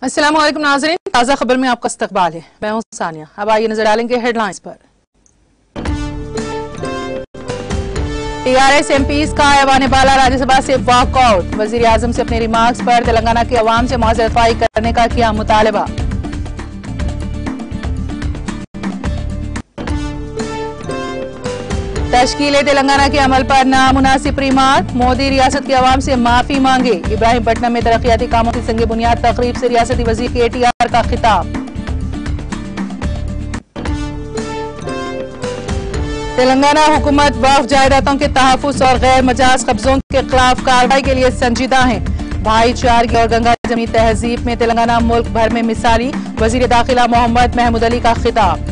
अस्सलाम वालेकुम नाज़रीन, ताज़ा खबर में आपका इस्तकबाल है। मैं हूं सानिया। अब आइए नजर डालेंगे हेडलाइंस पर। टीआरएस एमपीज का ऐवान बाला राज्यसभा से वॉकआउट। वजीर आजम से अपने रिमार्क्स पर तेलंगाना की अवाम से मुआवज़ा करने का किया मुतालबा। तश्कील तेलंगाना के अमल पर नामुनासिब रिमार्क। मोदी रियासत की आवाम से माफी मांगे। इब्राहिमपट्टनम में तरक्याती कामों की संग बुनियाद तकरीब से रियासती वजीर केटीआर का खिताब। तेलंगाना हुकूमत वक्फ जायदादों के तहफ्फुज़ और गैर मजाज कब्जों के खिलाफ कार्रवाई के लिए संजीदा है। भाईचारगी और गंगा जमी तहजीब में तेलंगाना मुल्क भर में मिसाली। वजीर दाखिला मोहम्मद महमूद अली का खिताब।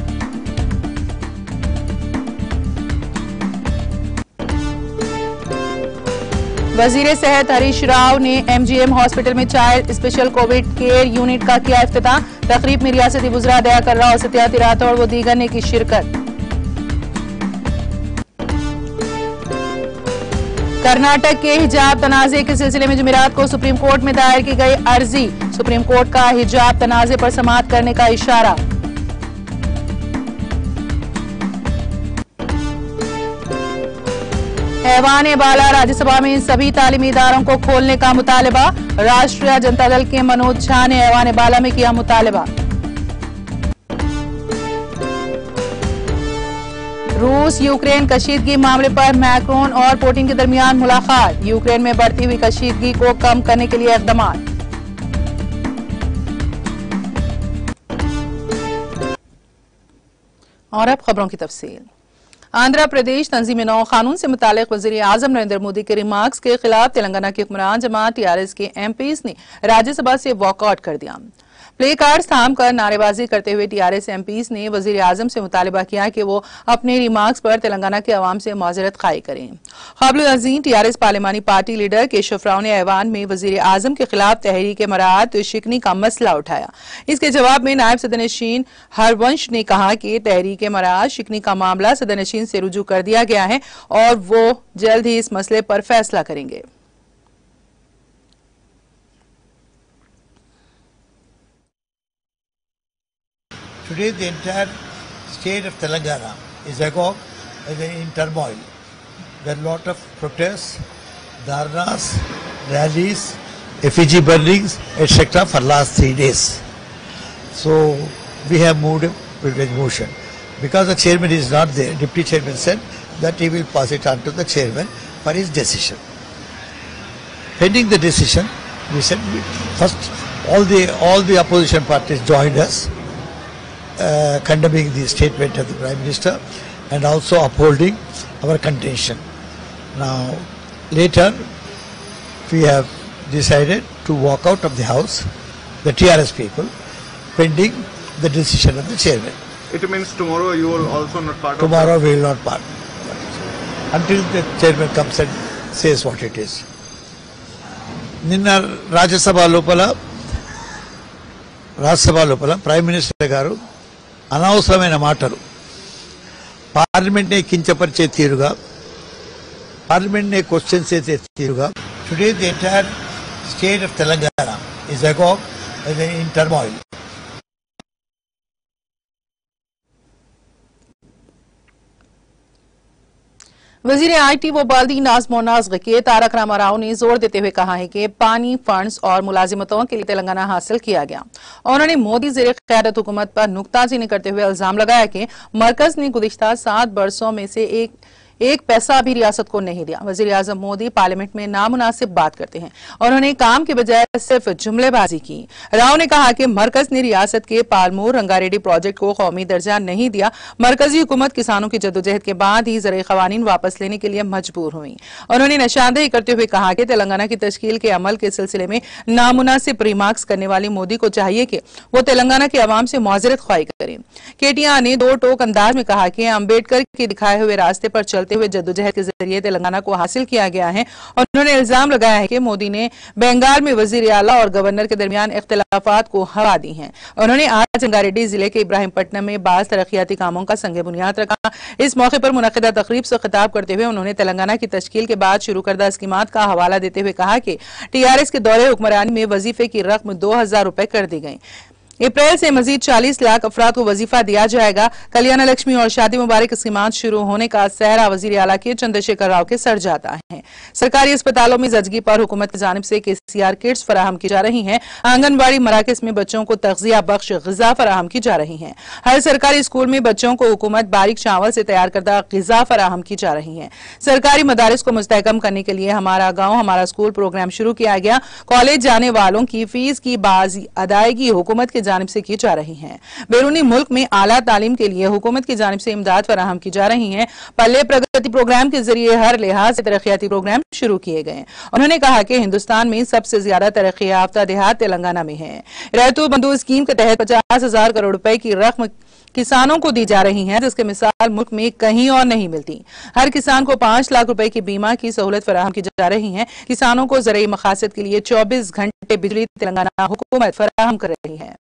वजीर सेहत हरीश राव ने एमजीएम हॉस्पिटल में child special Covid care unit का किया इफ्तिताह। तकरीब में रियासती वुज़रा दया कर रहा और सत्याती राठौड़ व दीगर ने की शिरकत। कर्नाटक के हिजाब तनाज़े के सिलसिले में जुमेरात को सुप्रीम कोर्ट में दायर की गई अर्जी। सुप्रीम कोर्ट का हिजाब तनाज़े पर समाअत करने का इशारा। ऐवान बाला राज्यसभा में सभी तालीमी इदारों को खोलने का मुतालबा। राष्ट्रीय जनता दल के मनोज झा ने ऐवान बाला में किया मुतालबा। रूस यूक्रेन कशीदगी मामले पर मैक्रोन और पुतिन के दरमियान मुलाकात। यूक्रेन में बढ़ती हुई कशीदगी को कम करने के लिए इक़दाम। और अब खबरों की तफसील। आंध्र प्रदेश तंजीम नौ कानून से मुतालिक वजीर आजम नरेंद्र मोदी के रिमार्क्स के खिलाफ तेलंगाना की हुक्मरान जमात टीआरएस के एमपीज ने राज्यसभा से वॉकआउट कर दिया। प्ले कार्ड्स थाम कर नारेबाजी करते हुए टीआरएस एमपीज ने वजीर आजम से मुतालबा किया कि वो अपने रिमार्क्स पर तेलंगाना के अवाम से माजरत खाई करें। काबिल अज़ीम टीआरएस पार्लिमानी पार्टी लीडर केशव राव ने ऐवान में वजीर आजम के खिलाफ तहरीक मराअत शिकनी का मसला उठाया। इसके जवाब में नायब सदरनशीन हरवंश ने कहा कि तहरीक मराअत शिकनी का मामला सदरनशीन से रुजू कर दिया गया है और वो जल्द ही इस मसले पर फैसला करेंगे। Today, the entire state of Telangana is agog and in turmoil. There are a lot of protests, dharnas, rallies, effigy burnings, etc. for last 3 days. So, we have moved with motion. Because the chairman is not there, deputy chairman said that he will pass it on to the chairman for his decision. Pending the decision, we said first all the opposition parties joined us. Condemning the statement of the Prime Minister and also upholding our contention. Now, later we have decided to walk out of the house, the TRS people, pending the decision of the chairman. It means tomorrow you will also not part tomorrow of we will not part until the chairman comes and says what it is. Ninna Rajya Sabha lopala Prime Minister garu అనవసరమైన మాటలు parliament నే కించపరిచే తీరుగా parliament నే questions చేసే తీరుగా today the entire state of Telangana is agog in turmoil. वजीर IT व बाल्दी नाज़ के तारक रामाराव ने जोर देते हुए कहा है कि पानी फंड्स और मुलाजिमतों के लिए तेलंगाना हासिल किया गया। उन्होंने मोदी ज़ेरे क़यादत हुकूमत पर नुक्ताचीनी करते हुए इल्जाम लगाया कि मरकज ने गुज़िश्ता 7 बरसों में से एक पैसा भी रियासत को नहीं दिया। वजीर आजम मोदी पार्लियामेंट में नामुनासिब बात करते हैं। उन्होंने काम के बजाय सिर्फ जुमलेबाजी की। राव ने कहा कि मरकज ने रियासत के पालमूर रंगारेड्डी प्रोजेक्ट को कौमी दर्जा नहीं दिया। मरकजी हुकूमत किसानों की जद्दोजहद के बाद ही ज़रूरी क़वानीन वापस लेने के लिए मजबूर हुई। उन्होंने निशानदेही करते हुए कहा कि तेलंगाना की तश्कील के अमल के सिलसिले में नामुनासिब रिमार्क्स करने वाली मोदी को चाहिए कि वो तेलंगाना के अवाम से मुआवज़त ख्वाही करें। केटीआर ने दो टोक अंदाज में कहा कि अम्बेडकर के दिखाए हुए रास्ते पर चलते करते हुए जद्दोजहद के जरिए तेलंगाना को हासिल किया गया है। उन्होंने इल्जाम लगाया है कि मोदी ने बंगाल में वजीर आला और गवर्नर के दरमियान इख्तिलाफात को हवा दी है। उन्होंने आज रंगारेड्डी जिले के इब्राहिमपट्टनम में बाज़ तरक्याती कामों का संग बुनियाद रखा। इस मौके पर मुनक़िदा तकरीब से खिताब करते हुए उन्होंने तेलंगाना की तश्कील के बाद शुरू करदा स्कीमात का हवाला देते हुए कहा कि TRS के दौरे हुक्मरानी में वजीफे की रकम 2000 रुपए कर दी गई। अप्रैल से मजीद 40 लाख अफराद को वजीफा दिया जाएगा। कल्याण लक्ष्मी और शादी मुबारक स्कीमात शुरू होने का सहरा वजीर आला के चंद्रशेखर राव के सर जाता है। सरकारी अस्पतालों में जजगी पर हुकूमत की जानिब से KCR किट्स फराहम की जा रही हैं। आंगनबाड़ी मराकज में बच्चों को तग़ज़िया बख्श ग़िज़ा फराहम की जा रही है। हर सरकारी स्कूल में बच्चों को हुकूमत बारीक चावल से तैयार करदा ग़िज़ा फराहम की जा रही है। सरकारी मदारिस को मुस्तहकम करने के लिए हमारा गाँव हमारा स्कूल प्रोग्राम शुरू किया गया। कॉलेज जाने वालों की फीस की बाज़ी अदायगी हुकूमत की जानिब से की जा रही है। बैरूनी मुल्क में आला तालीम के लिए हुकूमत की जानिब से इमदाद फराहम की जा रही है। पल्ले प्रगति प्रोग्राम के जरिए हर लिहाज से तरक्याती प्रोग्राम शुरू किए गए। उन्होंने कहा कि हिंदुस्तान में सबसे ज्यादा तरक्की याफ्ता देहात तेलंगाना में है। रैतु बंधु स्कीम के तहत 50,000 करोड़ रुपए की रकम किसानों को दी जा रही है, जिसके मिसाल मुल्क में कहीं और नहीं मिलती। हर किसान को 5 लाख रुपए की बीमा की सहूलत फराहम की जा रही है। किसानों को ज़रूरी मकासद के लिए 24 घंटे बिजली तेलंगाना हुकूमत फराहम कर रही है।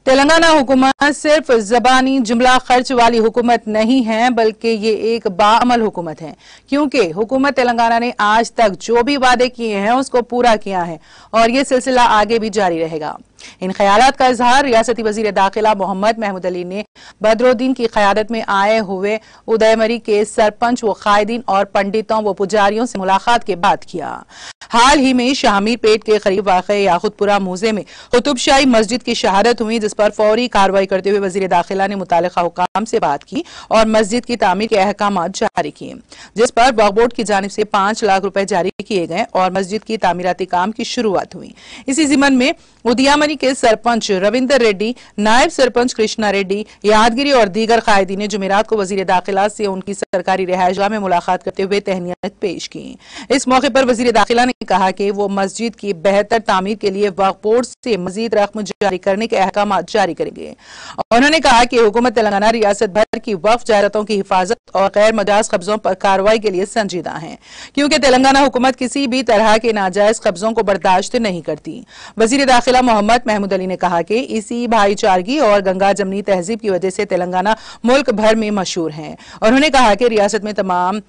तेलंगाना हुकूमत सिर्फ ज़बानी जुमला खर्च वाली हुकूमत नहीं है, बल्कि ये एक बाअमल हुकूमत है, क्योंकि हुकूमत तेलंगाना ने आज तक जो भी वादे किए हैं उसको पूरा किया है और ये सिलसिला आगे भी जारी रहेगा। इन ख्यालात का इजहार रियासती वजीर दाखिला मोहम्मद महमूद अली ने बदरुद्दीन की क़यादत में आए हुए उदयमरी के सरपंच व कायदीन और पंडितों व पुजारियों से मुलाकात के बाद किया। हाल ही में शामीरपेट के करीब वाक़ याकुतपुरा मूजे में कुतुबशाही मस्जिद की शहादत हुई, जिस पर फौरी कार्रवाई करते हुए वजीर दाखिला ने मुतालिका हुकाम से बात की और मस्जिद की तामीर के अहकाम जारी किए, जिस पर वक्फ बोर्ड की जानिब से 5 लाख रुपए जारी किए गए और मस्जिद की तामीराती काम की शुरुआत हुई। इसी जिमन में उदियामरी के सरपंच रविंदर रेड्डी, नायब सरपंच कृष्णा रेड्डी, यादगिरी और दीगर कायदीन ने जुमेरात को वजीर दाखिला से उनकी सरकारी रिहायशगाह में मुलाकात करते हुए तहनीत पेश की। इस मौके पर वजीर दाखिला ने कहा कि वो मस्जिद की बेहतर तामीर के लिए वक्फ बोर्ड से मजीद रकम जारी करने के अहकाम जारी करेंगे। उन्होंने कहा कि हुकूमत तेलंगाना रियासत भर की वक्फ जायदादों की हिफाजत और गैर मजाज कब्जों पर कार्रवाई के लिए संजीदा है, क्योंकि तेलंगाना हुकूमत किसी भी तरह के नाजायज कब्जों को बर्दाश्त नहीं करती। वजीर दाखिला मोहम्मद महमूद अली ने कहा कि इसी भाईचारगी और गंगा जमनी तहजीब की वजह से तेलंगाना मुल्क भर में मशहूर है। उन्होंने कहा कि रियासत में तमाम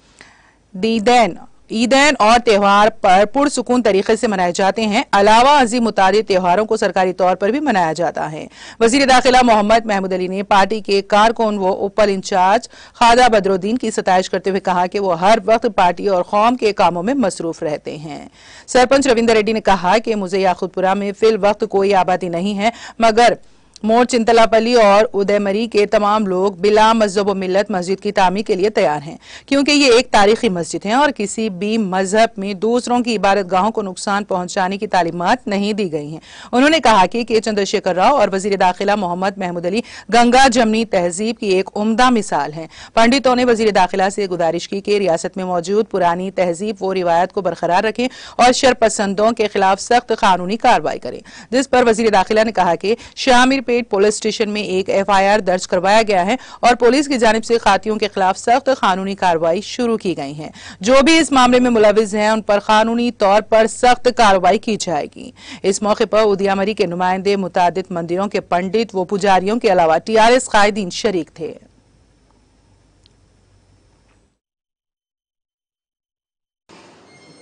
ईदैन और त्योहार पर पुरसुकून तरीके से मनाए जाते हैं। अलावा अजीम मुतादिद त्योहारों को सरकारी तौर पर भी मनाया जाता है। वजीर दाखिला मोहम्मद महमूद अली ने पार्टी के कारकुन व उपल इंचार्ज खादा बदरुद्दीन की सताइश करते हुए कहा कि वो हर वक्त पार्टी और कौम के कामों में मसरूफ रहते हैं। सरपंच रविंदर रेड्डी ने कहा कि मुझे याकुतपुरा में फिल वक्त कोई आबादी नहीं है, मगर मोर चिंतलापल्ली और उदयमरी के तमाम लोग बिला मजहब व मिल्लत मस्जिद की तामीर के लिए तैयार हैं, क्योंकि ये एक तारीखी मस्जिद है और किसी भी मजहब में दूसरों की इबादत गाहों को नुकसान पहुंचाने की तालीमात नहीं दी गई हैं। उन्होंने कहा कि चंद्रशेखर राव और वजीर दाखिला मोहम्मद महमूद अली गंगा जमनी तहजीब की एक उम्दा मिसाल हैं। पंडितों ने वजीर दाखिला से गुजारिश की कि रियासत में मौजूद पुरानी तहजीब व रिवायत को बरकरार रखें और शरपसंदों के खिलाफ सख्त कानूनी कार्रवाई करें, जिस पर वजीर दाखिला ने कहा कि शामीरपेट पुलिस स्टेशन में एक FIR दर्ज करवाया गया है और पुलिस की जानिब से खातियों के खिलाफ सख्त कानूनी कार्रवाई शुरू की गई है। जो भी इस मामले में मुलविस हैं उन पर कानूनी तौर पर सख्त कार्रवाई की जाएगी। इस मौके पर उदियामरी के नुमाइंदे, मुतादिद मंदिरों के पंडित व पुजारियों के अलावा TRS कायदीन शरीक थे।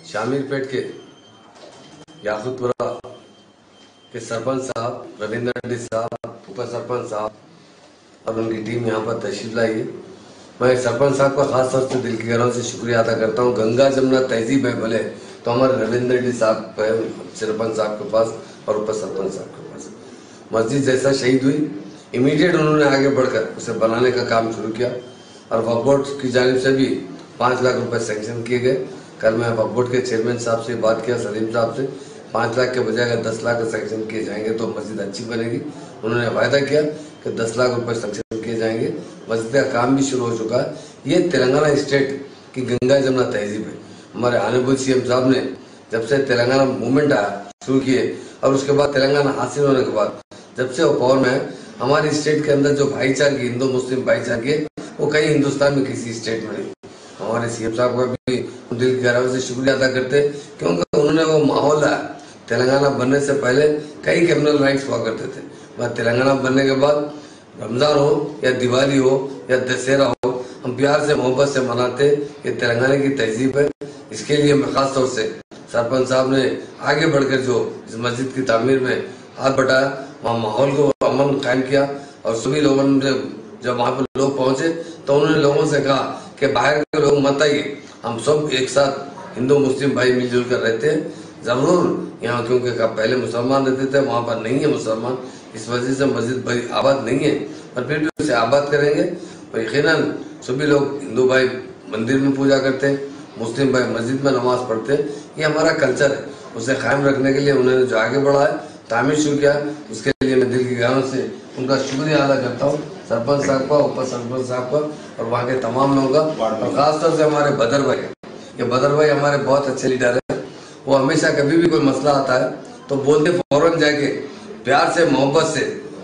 शामीरपेट के याकुतपुरा के सरपंच साहब, रविंदर रेड्डी साहब, उप सरपंच साहब और उनकी टीम यहाँ पर तशरीफ लाई है। मैं सरपंच साहब का खास तौर से दिल की गहराइयों से शुक्रिया अदा करता हूँ। गंगा जमुना तहजीब है भले तो हमारे रविंदर रेड्डी साहब है सरपंच साहब के पास और उप सरपंच साहब के पास। मस्जिद जैसा शहीद हुई इमीडिएट उन्होंने आगे बढ़कर उसे बनाने का काम शुरू किया और वक्फ बोर्ड की जानिब से भी 5 लाख रुपए सैंक्शन किए गए। कल मैं वक्फ बोर्ड के चेयरमैन साहब से बात किया, सलीम साहब से, 5 लाख के बजाय अगर 10 लाख सैंक्शन किए जाएंगे तो मस्जिद अच्छी बनेगी। उन्होंने वायदा किया कि 10 लाख रुपए सैंक्शन किए जाएंगे। मस्जिद का काम भी शुरू हो चुका है। ये तेलंगाना स्टेट की गंगा जमुना तहजीब है। हमारे ऑनरेबल CM साहब ने जब से तेलंगाना मूवमेंट आया शुरू किए और उसके बाद तेलंगाना हासिल होने के बाद जब से वो पावर में है, हमारी स्टेट के अंदर जो भाईचारे हिंदू मुस्लिम भाईचारे वो कहीं हिंदुस्तान में किसी स्टेट में नहीं। हमारे सीएम साहब का भी दिल की गहराई से शुक्रिया अदा करते, क्योंकि उन्होंने वो माहौल है। तेलंगाना बनने से पहले कई कम्युनल राइट्स हुआ करते थे, मगर तेलंगाना बनने के बाद रमजान हो या दिवाली हो या दशहरा हो, हम प्यार से मोहब्बत से मनाते। ये तेलंगाना की तहजीब है। इसके लिए मैं खास तौर से सरपंच साहब ने आगे बढ़कर जो इस मस्जिद की तामीर में हाथ बढ़ाया, वहाँ माहौल को अमन कायम किया। और सभी लोगों ने जब वहाँ पर लोग पहुंचे तो उन्होंने लोगों से कहा कि बाहर के लोग मत आइए, हम सब एक साथ हिंदू मुस्लिम भाई मिलजुल कर रहते हैं। जरूर यहाँ क्योंकि पहले मुसलमान रहते थे, वहाँ पर नहीं है मुसलमान, इस वजह से मस्जिद बड़ी आबाद नहीं है, पर फिर भी उसे आबाद करेंगे। और यकीनन सभी लोग हिंदू भाई मंदिर में पूजा करते हैं, मुस्लिम भाई मस्जिद में नमाज पढ़ते हैं। ये हमारा कल्चर है, उसे कायम रखने के लिए उन्होंने जो आगे बढ़ा है, तामीर शुरू किया, उसके लिए मैं दिल की गहराई से उनका शुक्रिया अदा करता हूँ। सरपंच साहब का, उप सरपंच साहब का और वहाँ के तमाम लोगों का, और खासतौर से हमारे बदर भाई। ये बदर भाई हमारे बहुत अच्छे लीडर है। वो हमेशा कभी भी कोई मसला आता है तो बोलते फौरन जाके प्यार से मोहब्बत से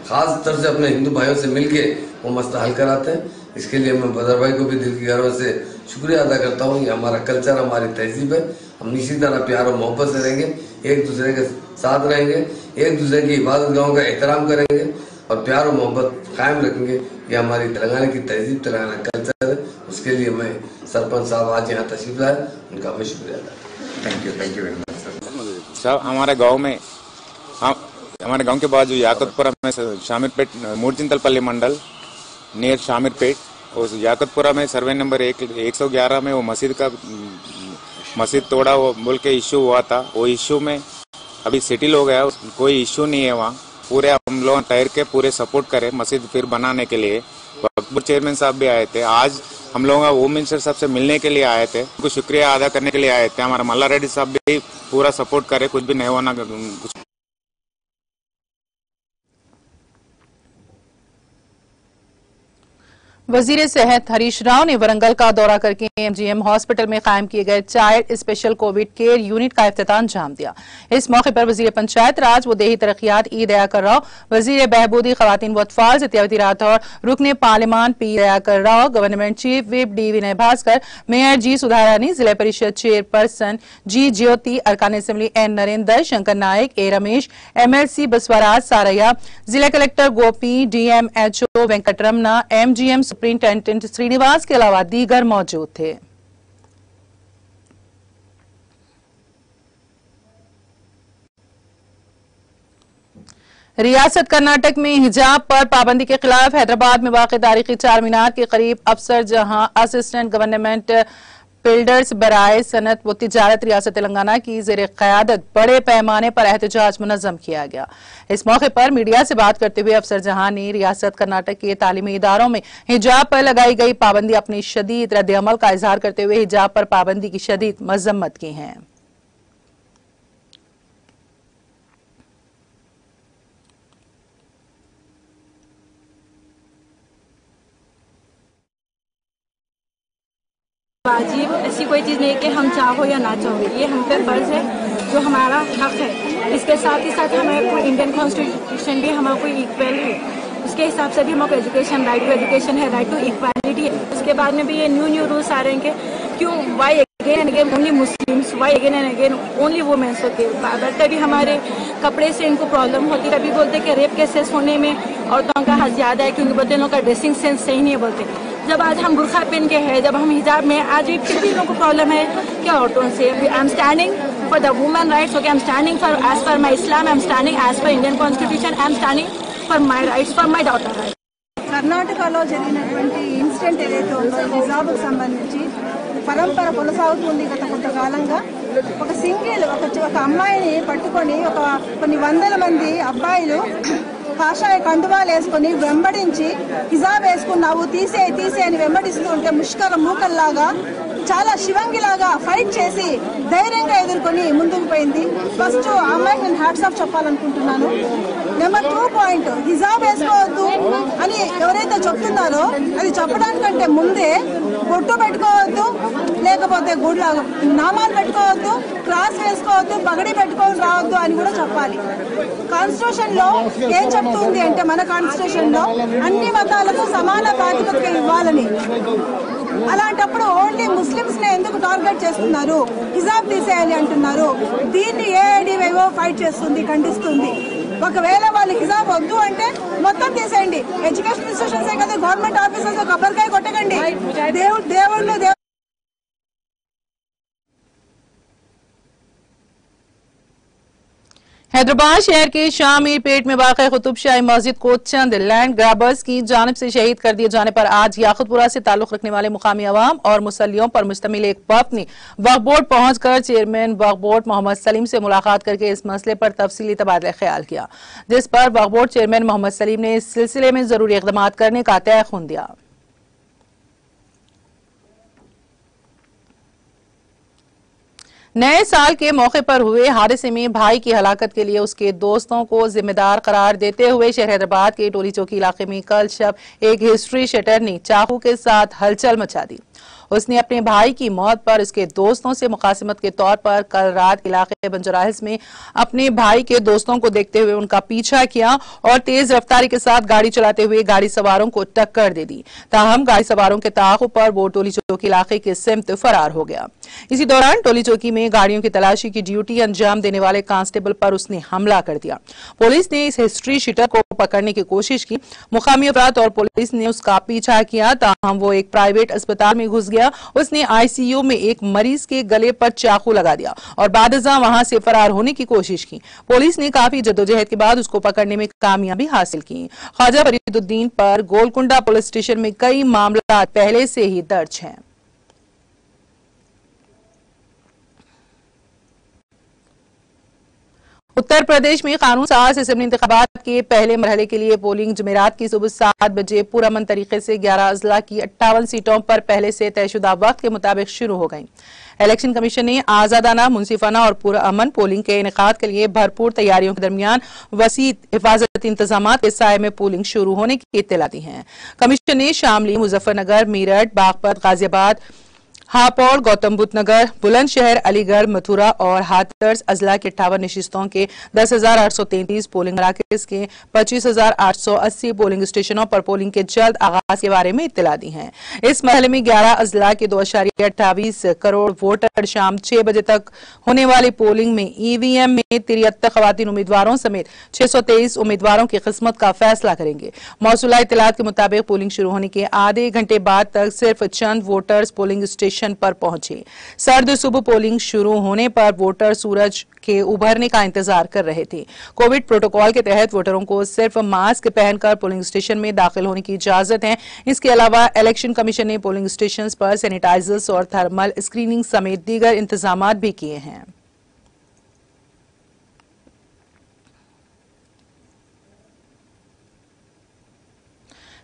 खास तौर से अपने हिंदू भाइयों से मिलके वो मसला हल कराते हैं। इसके लिए मैं बदर भाई को भी दिल की गहराई से शुक्रिया अदा करता हूँ। ये हमारा कल्चर, हमारी तहजीब है। हम इसी तरह प्यार और मोहब्बत से रहेंगे, एक दूसरे के साथ रहेंगे, एक दूसरे की इबादत गाहों का एहतराम करेंगे और प्यार और मोहब्बत कायम रखेंगे। ये हमारी तेलंगाना की तहजीब, तेलंगाना कल्चर है। उसके लिए मैं सरपंच साहब आज यहाँ तशरीफ लाए, उनका मैं शुक्रिया अदा। Thank you very much sir. हमारे गांव में हमारे गांव के बाजू याकतपुरा में शामिरपेट मूर्चिंतलपल्ली मंडल नियर शामिरपेट, उस याकतपुरा में सर्वे नंबर 111 में वो मस्जिद तोड़ा वो बोल के इश्यू हुआ था। वो इश्यू में अभी सेटिल हो गया, कोई इश्यू नहीं है वहाँ। पूरे हम लोग ठहर के पूरे सपोर्ट करें मस्जिद फिर बनाने के लिए। वक्फ चेयरमैन साहब भी आए थे, आज हम लोग होम मिनिस्टर साहब से मिलने के लिए आए थे, उनको शुक्रिया अदा करने के लिए आए थे। हमारा मल्ला रेड्डी साहब भी पूरा सपोर्ट करे, कुछ भी नहीं होना कुछ। वजीर सेहत हरीश राव ने वरंगल का दौरा करके एमजीएम हॉस्पिटल में कायम किए गए child special Covid care unit का इफ्तिताह अंजाम दिया। इस मौके पर वजीर पंचायत राज व देही तरक्कियात ई दयाकर राव, वजीर बहबूदी खवातीन व अतफाल सत्यावती राठौर, रुकने पार्लिमान P Dayakar Rao, government chief whip D Vinay Bhaskar, mayor G Sudharani, Zilla Parishad chairperson G Jyoti, अरकान assembly N Narendra, Shankar Nayak, A Ramesh, MLC Basavaraj Saraiah, जिला collector Gopi, DMHO Venkataramana, MGM superintendent Srinivas के अलावा दीगर मौजूद थे। रियासत कर्नाटक में हिजाब पर पाबंदी के खिलाफ हैदराबाद में वाक़ तारीखी चार मीनार के करीब अफसर जहां असिस्टेंट गवर्नमेंट बिल्डर्स बराए सनत व तिजारत रियासत तेलंगाना की ज़ेर क़यादत बड़े पैमाने पर एहतजाज मुनज़्ज़म किया गया। इस मौके पर मीडिया से बात करते हुए अफसर जहां ने रियासत कर्नाटक के तालीमी इदारों में हिजाब पर लगाई गई पाबंदी अपनी शदीद रद्द-ए-अमल का इजहार करते हुए हिजाब पर पाबंदी की शदीद मज़म्मत की है। वाजिब ऐसी कोई चीज़ नहीं कि हम चाहो या ना चाहो, ये हम पे फर्ज है, जो हमारा हक है। इसके साथ ही साथ हमारे कोई इंडियन कॉन्स्टिट्यूशन भी हमारा कोई इक्वल है, उसके हिसाब से भी हमारा एजुकेशन, राइट टू एजुकेशन है, राइट टू इक्वालिटी है। उसके बाद में भी ये न्यू रूल्स आ रहे हैं कि क्यों why again and again only Muslims, why again and again only womens होती है। तभी हमारे कपड़े से इनको प्रॉब्लम होती है। कभी बोलते कि रेप केसेस होने में औरतों का हाथ ज़्यादा है क्योंकि बोलते हैं लोगों का ड्रेसिंग सेंस सही नहीं है। बोलते जब आज हम बुर्खा पहन के हैं, जब हम हिजाब में, आज भी फिर भी लोगों को प्रॉब्लम है क्या औरतों से। I am standing for the women rights, okay, I am standing for as per my Islam, I am standing as per Indian constitution, I am standing for my rights, for my daughter rights. కర్ణాటకలో జరిగినటువంటి incident ఏదైతే ఉందో హిజాబ్కు సంబంధించి పరంపర కొనసాగుతుంది గత కొంతకాలంగా. ఒక సింగిల్ ఒక అమ్మాయిని పట్టుకొని కొన్ని వందల మంది అబ్బాయిలు కాషాయ కండువాలు వేసుకొని వెంబడించి హిజాబ్ వేసుకున్నావు తీసే అని వెంబడిస్తూ ఉంటే ముష్కర మూకల్లాగా చాలా శివంగిలాగా ఫైట్ చేసి ధైర్యంగా ఎదుర్కొని ముందుకు పోయింది. ఫస్ట్ ఆ అమ్మాయికి నేను హ్యాట్స్ ఆఫ్ చెప్పాలనుకుంటున్నాను. నెంబర్ 2 పాయింట్, హిజాబ్ వేసుకోవద్దు అని ఎవరైతే చెప్తున్నారో అది చెప్పడానికంటే ముందే బొట్టు పెట్టుకోవద్దు, లేకపోతే నామాలు పెట్టుకోవద్దు, క్రాస్ వేసుకోవద్దు, పగడి పెట్టుకొని రావద్దు అని కూడా చెప్పాలి. కాన్స్టిట్యూషన్ లో ఏం చెప్తుంది అంటే మన కాన్స్టిట్యూషన్ లో అన్ని మతాలకు సమాన ప్రాతిపదిక ఇవ్వాలని. అలాంటప్పుడు ఓన్లీ ముస్లిమ్స్ నే ఎందుకు టార్గెట్ చేస్తున్నారు, హిజాబ్ తీసేయాలి అంటున్నారు. దీన్ని ఏఐడివైఓ ఫైట్ చేస్తుంది, ఖండిస్తుంది. ఒకవేళ వాళ్ళు హిజాబ్ వద్దు అంటే మొత్తం తీసేయండి. ఎడ్యుకేషన్ ఇన్స్టిట్యూషన్స్ కదా, గవర్నమెంట్ ఆఫీసర్స్ కొబ్బరికాయ కొట్టకండి. దేవుళ్ళు हैदराबाद शहर के शामीरपेट में वाक़ कुतुब शाही मस्जिद को चंद लैंड ग्रैबर्स की जानिब से शहीद कर दिए जाने पर आज याकुतपुरा से ताल्लुक रखने वाले मुकामी अवाम और मुसल्लियों पर मुश्तमिल एक वफ़द ने वक्फ बोर्ड पहुंचकर चेयरमैन वक्फ बोर्ड मोहम्मद सलीम से मुलाकात करके इस मसले पर तफसीली तबादला ख्याल किया, जिस पर वक्फ बोर्ड चेयरमैन मोहम्मद सलीम ने इस सिलसिले में जरूरी इक़दाम करने का तयख़ुन दिया। नए साल के मौके पर हुए हादसे में भाई की हलाकत के लिए उसके दोस्तों को जिम्मेदार करार देते हुए शहर हैदराबाद के टोली चौकी इलाके में कल शब एक हिस्ट्री शटर ने चाकू के साथ हलचल मचा दी। उसने अपने भाई की मौत पर उसके दोस्तों से मुखासिमत के तौर पर कल रात इलाके बंजराहिल्स में अपने भाई के दोस्तों को देखते हुए उनका पीछा किया और तेज रफ्तारी के साथ गाड़ी चलाते हुए गाड़ी सवारों को टक्कर दे दी। ताहम गाड़ी सवारों के ताक़ुब पर वो टोली चौकी इलाके के सिमत फरार हो गया। इसी दौरान टोली चौकी में गाड़ियों की तलाशी की ड्यूटी अंजाम देने वाले कांस्टेबल पर उसने हमला कर दिया। पुलिस ने इस हिस्ट्री शीटर को पकड़ने की कोशिश की। मुकामी अफराद और पुलिस ने उसका पीछा किया, ताहम वो एक प्राइवेट अस्पताल में घुस गया। उसने आईसीयू में एक मरीज के गले पर चाकू लगा दिया और बादशाह वहां से फरार होने की कोशिश की। पुलिस ने काफी जद्दोजहद के बाद उसको पकड़ने में कामयाबी हासिल की। ख्वाजा फरीदुद्दीन पर गोलकुंडा पुलिस स्टेशन में कई मामला पहले से ही दर्ज हैं। उत्तर प्रदेश में कानून साज असेंबली इंतखाबात के पहले मरहले के लिए पोलिंग जुमेरात की सुबह 7 बजे पुरअमन तरीके से 11 अजला की 58 सीटों पर पहले से तयशुदा वक्त के मुताबिक शुरू हो गई। इलेक्शन कमीशन ने आजादाना, मुंसिफाना और पुरअमन पोलिंग के इनेकाद के लिए भरपूर तैयारियों के दरमियान वसी हिफाजती इंतजाम के साये में पोलिंग शुरू होने की इत्तला दी है। कमीशन ने शामली, मुजफ्फरनगर, मेरठ, बागपत, गाजियाबाद, हापौड़, गौतम बुद्ध नगर, बुलंदशहर, अलीगढ़, मथुरा और हाथरस अजला के 58 नशिस्तों के 10,833 पोलिंग मराकज के 25,880 पोलिंग स्टेशनों पर पोलिंग के जल्द आगाज के बारे में इत्तला दी है। इस महल में 11 अजला के 2.28 करोड़ वोटर शाम 6 बजे तक होने वाली पोलिंग में ईवीएम में 73 खवातीन उम्मीदवारों समेत 623 उम्मीदवारों की किस्मत का फैसला करेंगे। मौसूला इत्तलात के मुताबिक पोलिंग शुरू होने के आधे घंटे बाद तक सिर्फ चंद वोटर्स पोलिंग स्टेशन पर पहुंचे। सर्द सुबह पोलिंग शुरू होने पर वोटर सूरज के उभरने का इंतजार कर रहे थे। कोविड प्रोटोकॉल के तहत वोटरों को सिर्फ मास्क पहनकर पोलिंग स्टेशन में दाखिल होने की इजाजत है। इसके अलावा इलेक्शन कमीशन ने पोलिंग स्टेशन पर सैनिटाइजर्स और थर्मल स्क्रीनिंग समेत दीगर इंतजाम भी किए हैं।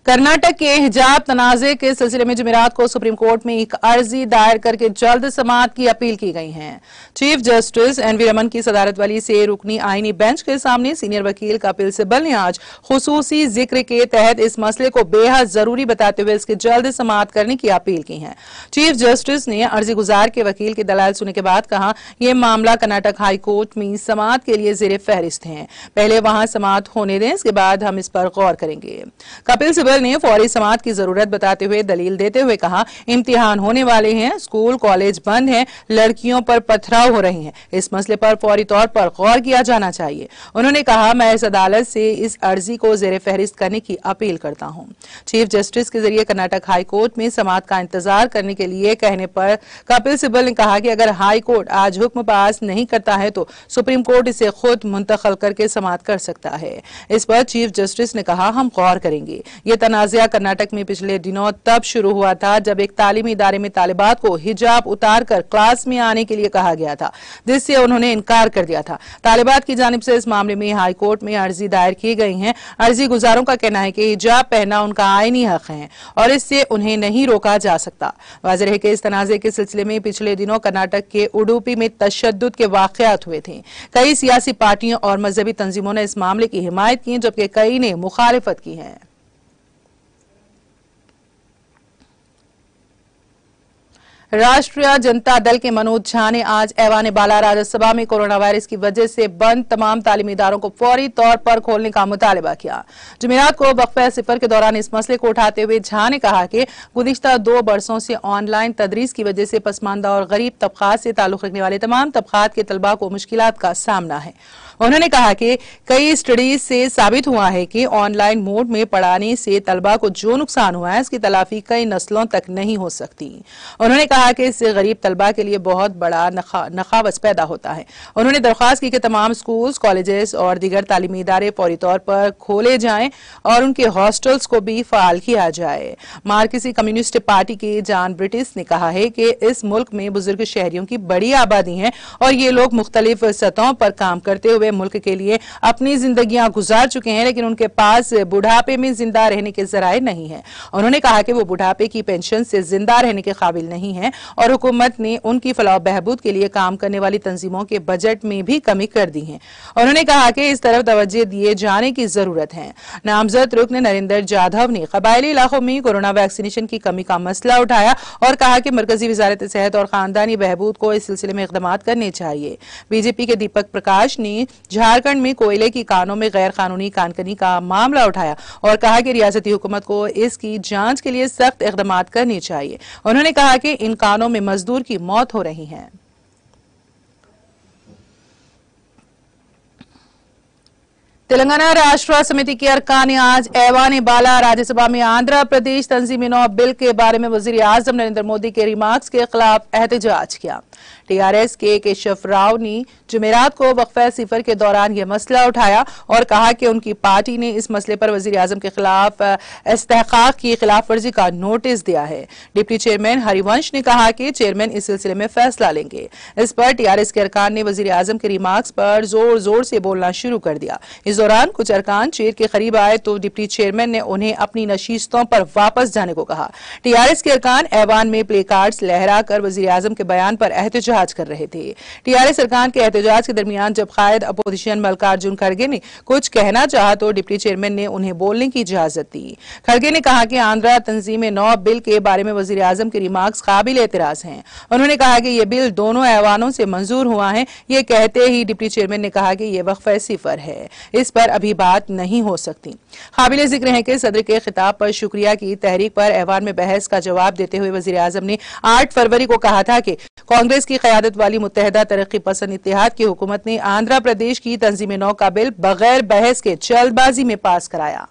कर्नाटक के हिजाब तनाजे के सिलसिले में जुमेरात को सुप्रीम कोर्ट में एक अर्जी दायर करके जल्द समाअत की अपील की गई है। चीफ जस्टिस एनवी रमन की सदारत वाली से रुकनी आईनी बेंच के सामने सीनियर वकील कपिल सिब्बल ने आज खुसूसी जिक्र के तहत इस मसले को बेहद जरूरी बताते हुए इसकी जल्द समाअत करने की अपील की है। चीफ जस्टिस ने अर्जी गुजार के वकील की दलाल सुनने के बाद कहा, यह मामला कर्नाटक हाई कोर्ट में समाअत के लिए जेर फहरिस्त है, पहले वहां समाअत होने दें, इसके बाद हम इस पर गौर करेंगे। कपिल सिब्बल ने फौरी समाअत की जरूरत बताते हुए दलील देते हुए कहा, इम्तिहान होने वाले हैं, स्कूल कॉलेज बंद हैं, लड़कियों पर पथराव हो रही हैं, इस मसले पर फौरी तौर पर गौर किया जाना चाहिए। उन्होंने कहा, मैं इस अदालत से इस अर्जी को जेर फहरिस्त करने की अपील करता हूं। चीफ जस्टिस के जरिए कर्नाटक हाई कोर्ट में समाअत का इंतजार करने के लिए कहने पर कपिल सिब्बल ने कहा कि अगर हाई कोर्ट आज हुक्म पास नहीं करता है तो सुप्रीम कोर्ट इसे खुद मुंतखल करके समाअत कर सकता है। इस पर चीफ जस्टिस ने कहा, हम गौर करेंगे। ये तनाज़ा कर्नाटक में पिछले दिनों तब शुरू हुआ था जब एक तालीमी इदारे में तालिबात को हिजाब उतार कर क्लास में आने के लिए कहा गया था, जिससे उन्होंने इनकार कर दिया था। तालिबात की जानिब से इस मामले में हाई कोर्ट में अर्जी दायर की गई है। अर्जी गुजारों का कहना है कि हिजाब पहनना उनका आईनी हक है और इससे उन्हें नहीं रोका जा सकता। वाज़ेह है कि इस तनाज़े के सिलसिले में पिछले दिनों कर्नाटक के उडुपी में तशद्दुद के वाक़यात हुए थे। कई सियासी पार्टियों और मजहबी तंजीमों ने इस मामले की हिमायत की, जबकि कई ने मुखालिफत की है। राष्ट्रीय जनता दल के मनोज झा ने आज ऐवान बाला राज्यसभा में कोरोना वायरस की वजह से बंद तमाम तालीमी इदारों को फौरी तौर पर खोलने का मुतालबा किया। जुमेरात को वक्फे सिफर के दौरान इस मसले को उठाते हुए झा ने कहा कि गुज़िश्ता 2 बरसों से ऑनलाइन तदरीस की वजह से पसमानदा और गरीब तबकात से ताल्लुक रखने वाले तमाम तबकात के तलबा को मुश्किलात का सामना है। उन्होंने कहा कि कई स्टडीज से साबित हुआ है कि ऑनलाइन मोड में पढ़ाने से तलबा को जो नुकसान हुआ है इसकी तलाफी कई नस्लों तक नहीं हो सकती। उन्होंने कहा कि इससे गरीब तलबा के लिए बहुत बड़ा नखावस पैदा होता है। उन्होंने दरख्वास्त की कि तमाम स्कूल्स, कॉलेजेस और दीगर तालीमी इदारे फौरी तौर पर खोले जाएं और उनके हॉस्टल्स को भी फाल किया जाए। मार्कसी कम्युनिस्ट पार्टी के जॉन ब्रिटिश ने कहा है कि इस मुल्क में बुजुर्ग शहरियों की बड़ी आबादी है और ये लोग मुख्तलिफ सतहों पर काम करते हुए मुल्क के लिए अपनी जिंदगियां गुजार चुके हैं, लेकिन उनके पास बुढ़ापे में जिंदा रहने के जराए नहीं है। उन्होंने कहा कि वो बुढ़ापे की पेंशन से जिंदा रहने के काबिल नहीं है और हुकूमत ने उनकी फलाह बहबूद के लिए काम करने वाली तंजीमों के बजट में भी कमी कर दी है। उन्होंने कहा कि इस तरफ तवज्जो दिए जाने की जरूरत है। नामजद रुकन नरेंद्र जाधव ने कबायली इलाकों में कोरोना वैक्सीनेशन की कमी का मसला उठाया और कहा कि मरकजी वजारत सेहत और खानदानी बहबूद को इस सिलसिले में इकदाम करने चाहिए। बीजेपी के दीपक प्रकाश ने झारखंड में कोयले की कानों में गैर कानूनी कानकनी का मामला उठाया और कहा कि रियासती हुकूमत को इसकी जांच के लिए सख्त इकदाम करने चाहिए। उन्होंने कहा कि इन कानों में मजदूर की मौत हो रही है। तेलंगाना राष्ट्र समिति के अरकान ने आज ऐवान बाला राज्यसभा में आंध्र प्रदेश तंजीम-ए-नौ बिल के बारे में वजीर आजम नरेंद्र मोदी के रिमार्क्स के खिलाफ एहतजाज किया। टीआरएस के केशव राव ने जुमेरात को वक्फे सिफर के दौरान यह मसला उठाया और कहा कि उनकी पार्टी ने इस मसले पर वजीर आजम के खिलाफ इस्तेहकाक की खिलाफ वर्जी का नोटिस दिया है। डिप्टी चेयरमैन हरिवंश ने कहा कि चेयरमैन इस सिलसिले में फैसला लेंगे। इस पर टीआरएस के अरकान ने वजीर आजम के रिमार्क्स पर जोर जोर से बोलना शुरू कर दिया। इस दौरान कुछ अरकान चेयर के करीब आए तो डिप्टी चेयरमैन ने उन्हें अपनी नशीस्तों पर वापस जाने को कहा। टीआरएस के अरकान ऐवान में प्ले कार्ड्स लहराकर वजीर आजम के बयान पर एहतजाज कर रहे थे। टीआरएस अरकान के एहतजाज के दरमियान जब कायद अपोजिशन मल्लिकार्जुन खड़गे ने कुछ कहना चाहा तो डिप्टी चेयरमैन ने उन्हें बोलने की इजाजत दी। खड़गे ने कहा कि आंध्र तंजीम-ए-नौ बिल के बारे में वजीर आजम के रिमार्क्स काबिल एतराज हैं। उन्होंने कहा कि यह बिल दोनों ऐवानों से मंजूर हुआ है। ये कहते ही डिप्टी चेयरमैन ने कहा कि यह वक्फे सिफर है, इस पर अभी बात नहीं हो सकती। काबिल जिक्र है कि सदर के खिताब पर शुक्रिया की तहरीक पर ऐवान में बहस का जवाब देते हुए वजीर आजम ने 8 फरवरी को कहा था कि कांग्रेस की क़यादत वाली मुत्तहदा तरक्की पसंद इत्तेहाद की हुकूमत ने आंध्र प्रदेश की तंजीम-ए-नौ का बिल बगैर बहस के जल्दबाजी में पास कराया।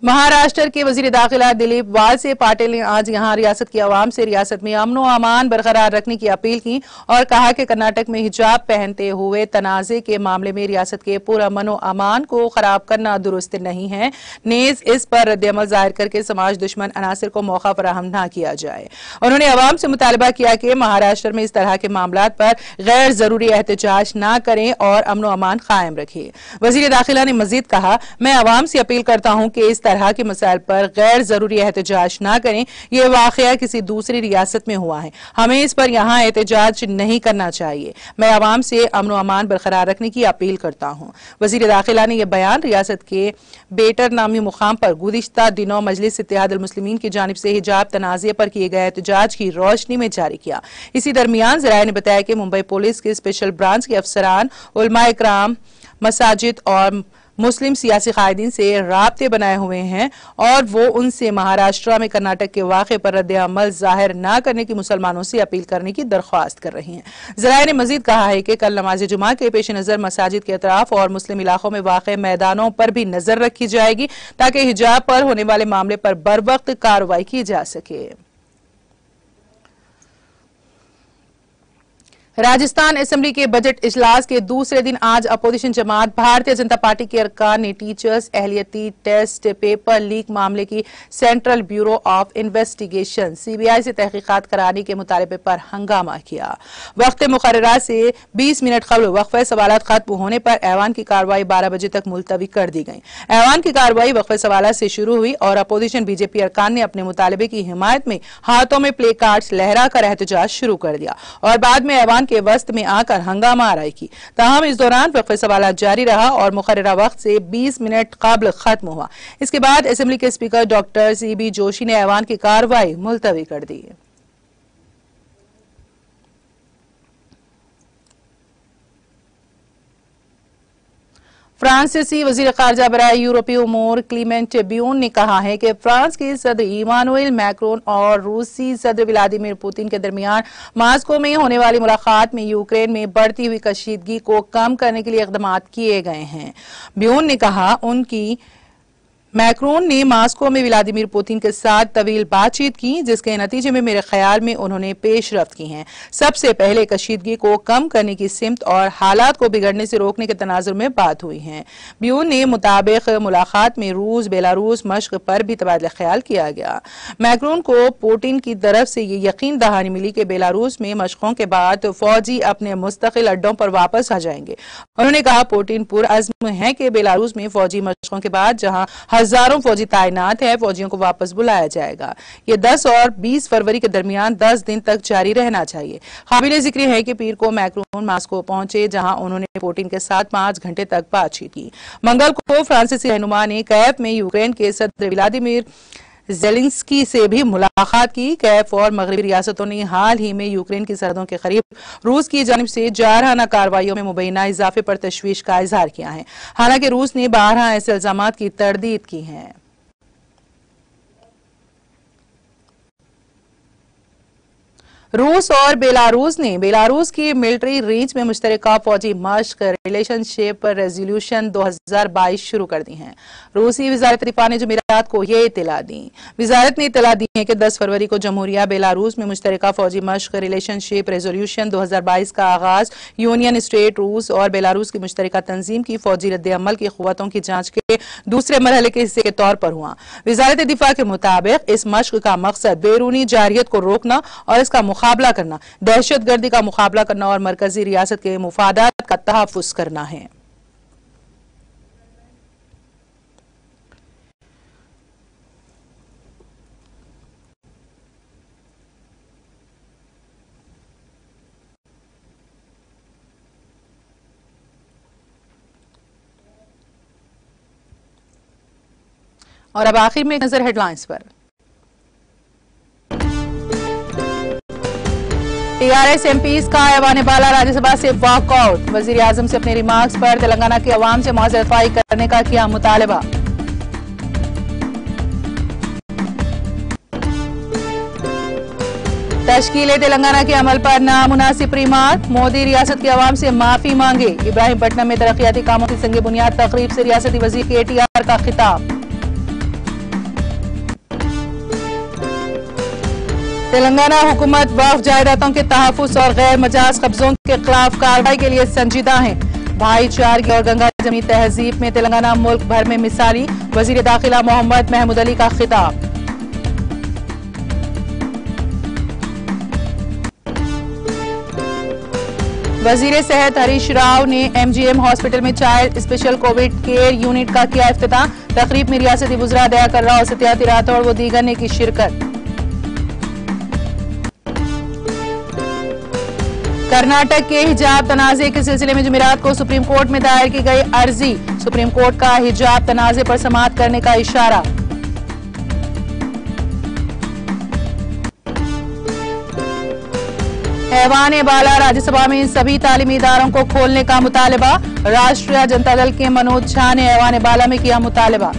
महाराष्ट्र के वजीर दाखिला दिलीप वालसे पाटिल ने आज यहां रियासत की आवाम से रियासत में अमन व अमान बरकरार रखने की अपील की और कहा कि कर्नाटक में हिजाब पहनते हुए तनाजे के मामले में रियासत के पुरअमन व अमान को खराब करना दुरुस्त नहीं है। नेज इस पर रद्द-ए-अमल जाहिर करके समाज दुश्मन अनासर को मौका फराहम न किया जाए। उन्होंने अवाम से मुतालबा किया कि महाराष्ट्र में इस तरह के मामलात पर गैर जरूरी एहतजाज न करें और अमन व अमान कायम रखें। वजीर दाखिला ने मजीद कहा, मैं अवाम से अपील करता हूं कि इस तरह के मसाइल पर गैर जरूरी एहतजाज न करें। यह वाकया किसी दूसरी रियासत में हुआ है, हमें इस पर यहाँ एहतजाज नहीं करना चाहिए। मैं अवाम से अमन व अमान बरकरार रखने की अपील करता हूँ। वजीर दाखिला ने यह बयान रियासत के बेटर नामी मुकाम पर गुज़िश्ता दिनों मजलिस इत्तेहाद अल मुस्लिमीन की जानिब से हिजाब तनाज़े पर किए गए एहतजाज की रोशनी में जारी किया। इसी दरमियान ज़राए ने बताया कि मुंबई पुलिस के स्पेशल ब्रांच के अफसरान, उलमाए इकराम, मसाजिद और मुस्लिम सियासी कायदीन से राब्ते बनाए हुए हैं और वो उनसे महाराष्ट्र में कर्नाटक के वाक़े पर रद्द-ए-अमल जाहिर न करने की मुसलमानों से अपील करने की दरख्वास्त कर रही हैं। ज़राए ने मजीद कहा है कि कल नमाज जुमा के पेश नज़र मसाजिद के अतराफ और मुस्लिम इलाकों में वाक़े मैदानों पर भी नजर रखी जाएगी ताकि हिजाब पर होने वाले मामले पर बर वक्त कार्रवाई की जा सके। राजस्थान असेंबली के बजट इजलास के दूसरे दिन आज अपोजिशन जमात भारतीय जनता पार्टी के अरकान ने टीचर्स एहलियती टेस्ट पेपर लीक मामले की central bureau of investigation CBI से तहकीकात कराने के मुतालबे पर हंगामा किया। वक्त मुकर्ररा से 20 मिनट कबल वक्फे सवालात खत्म होने पर ऐवान की कार्रवाई 12 बजे तक मुलतवी कर दी गई। ऐवान की कार्रवाई वक्फे सवालात से शुरू हुई और अपोजिशन बीजेपी अरकान ने अपने मुतालबे की हिमायत में हाथों में प्ले कार्ड्स लहरा कर एहतजाज शुरू कर दिया और बाद में ऐवान के वस्त में आकर हंगामा आराई की। ताहम इस दौरान वक्फे सवालात जारी रहा और मुकर्ररा वक्त से 20 मिनट कबल खत्म हुआ। इसके बाद असेंबली के स्पीकर डॉक्टर CB जोशी ने ऐवान की कार्रवाई मुलतवी कर दी। फ्रांसीसी वजीर खारजा बराए यूरोपीय उमूर क्लीमेंट ब्यून ने कहा है कि फ्रांस के सदर इमानुएल मैक्रोन और रूसी सदर व्लादिमीर पुतिन के दरमियान मास्को में होने वाली मुलाकात में यूक्रेन में बढ़ती हुई कशीदगी को कम करने के लिए इक़दाम किए गए हैं। ब्यून ने कहा उनकी मैक्रोन ने मास्को में व्लादिमीर पुतिन के साथ तवील बातचीत की, जिसके नतीजे में मेरे ख्याल में उन्होंने पेशरफ्त की है। सबसे पहले कशीदगी को कम करने की सिमत और हालात को बिगड़ने से रोकने के तनाजुर में बात हुई है। ब्यून ने मुताबिक मुलाकात में रूस बेलारूस मश्क पर भी तबादला ख्याल किया गया। मैक्रोन को पुतिन की तरफ से ये यकीन दहानी मिली कि बेलारूस में मशकों के बाद फौजी अपने मुस्तकिल अड्डों पर वापस आ जाएंगे। उन्होंने कहा पुतिन पुरअज़्म है कि बेलारूस में फौजी मशकों के बाद जहां हजारों फौजी तैनात है, फौजियों को वापस बुलाया जाएगा। ये 10 और 20 फरवरी के दरमियान 10 दिन तक जारी रहना चाहिए। काबिल जिक्र है कि पीर को मैक्रोन मास्को पहुंचे, जहां उन्होंने पुतिन के साथ 5 घंटे तक बातचीत की। मंगल को फ्रांसीसी रहनुमा ने कैफ में यूक्रेन के सदर व्लादिमीर ज़ेलेंस्की से भी मुलाकात की। कैफ और मगरबी रियासतों ने हाल ही में यूक्रेन की सरहदों के करीब रूस की जानिब से जारहाना कार्रवाइयों में मुबैना इजाफे पर तशवीश का इजहार किया है। हालांकि रूस ने 12 ऐसे इल्जामात की तरदीद की है। रूस और बेलारूस ने बेलारूस की मिलिट्री रेंज में मुश्तरका फौजी मश्क रिलेशनशिप रेजोल्यूशन 2022 शुरू कर दी है। रूसी वजारत दिफा ने जुमेरात को यह इत्तला दी। वजारत ने इत्तला दी है कि 10 फरवरी को जमहूरिया बेलारूस में मुश्तरका फौजी मश्क रिलेशनशिप रेजोल्यूशन 2022 का आगाज यूनियन स्टेट रूस और बेलारूस की मुश्तरका तंजीम की फौजी रद्द-ए-अमल की क़ुव्वतों की जांच के दूसरे मरहले के हिस्से के तौर पर हुआ। वजारत दिफा के मुताबिक इस मश्क का मकसद बैरूनी जारियत को रोकना और इसका मुकाबला करना, दहशतगर्दी का मुकाबला करना और मरकजी रियासत के मुफादात का तहफ़्फ़ुज़ करना है। और अब आखिर में एक नजर हेडलाइंस पर। TRS MPs का ऐवान बाला राज्यसभा से वॉकआउट। वजीर आजम से अपने रिमार्क्स पर तेलंगाना की अवाम से मुआज़रत करने का किया मुतालबा। तश्कील तेलंगाना के अमल पर नामुनासिब रिमार्क। मोदी रियासत की अवाम से माफी मांगे। इब्राहिमपट्टनम में तरक्याती कामों की संग बुनियाद तकरीब से रियासती वजीर KTR का खिताब। तेलंगाना हुकूमत वक्फ जायदादों के तहफ़्फ़ुज़ और गैर मजाज कब्जों के खिलाफ कार्रवाई के लिए संजीदा है। भाईचारगी और गंगा जमी तहजीब में तेलंगाना मुल्क भर में मिसाली। वजीर दाखिला मोहम्मद महमूद अली का खिताब। वजीर सेहत हरीश राव ने MGM हॉस्पिटल में child special Covid care unit का किया इफ्तिताह। तकरीब में रियासती वज़रा दयाकर राव, सत्यार्थी राठौड़ व दीगर ने की शिरकत। कर्नाटक के हिजाब तनाज़े के सिलसिले में जुमेरात को सुप्रीम कोर्ट में दायर की गई अर्जी। सुप्रीम कोर्ट का हिजाब तनाज़े पर समाअत करने का इशारा। ऐवान बाला राज्यसभा में सभी तालीमी इदारों को खोलने का मुतालबा। राष्ट्रीय जनता दल के मनोज झा ने ऐवान बाला में किया मुतालबा।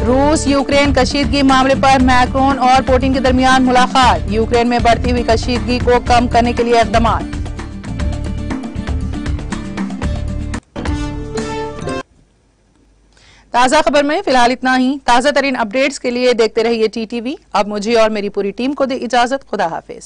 रूस यूक्रेन कशीदगी मामले पर मैक्रोन और पुतिन के दरमियान मुलाकात। यूक्रेन में बढ़ती हुई कशीदगी को कम करने के लिए इक़दाम। ताज़ा खबर में फिलहाल इतना ही। ताज़ा तरीन अपडेट्स के लिए देखते रहिए TTV। अब मुझे और मेरी पूरी टीम को दे इजाजत। खुदा हाफिज।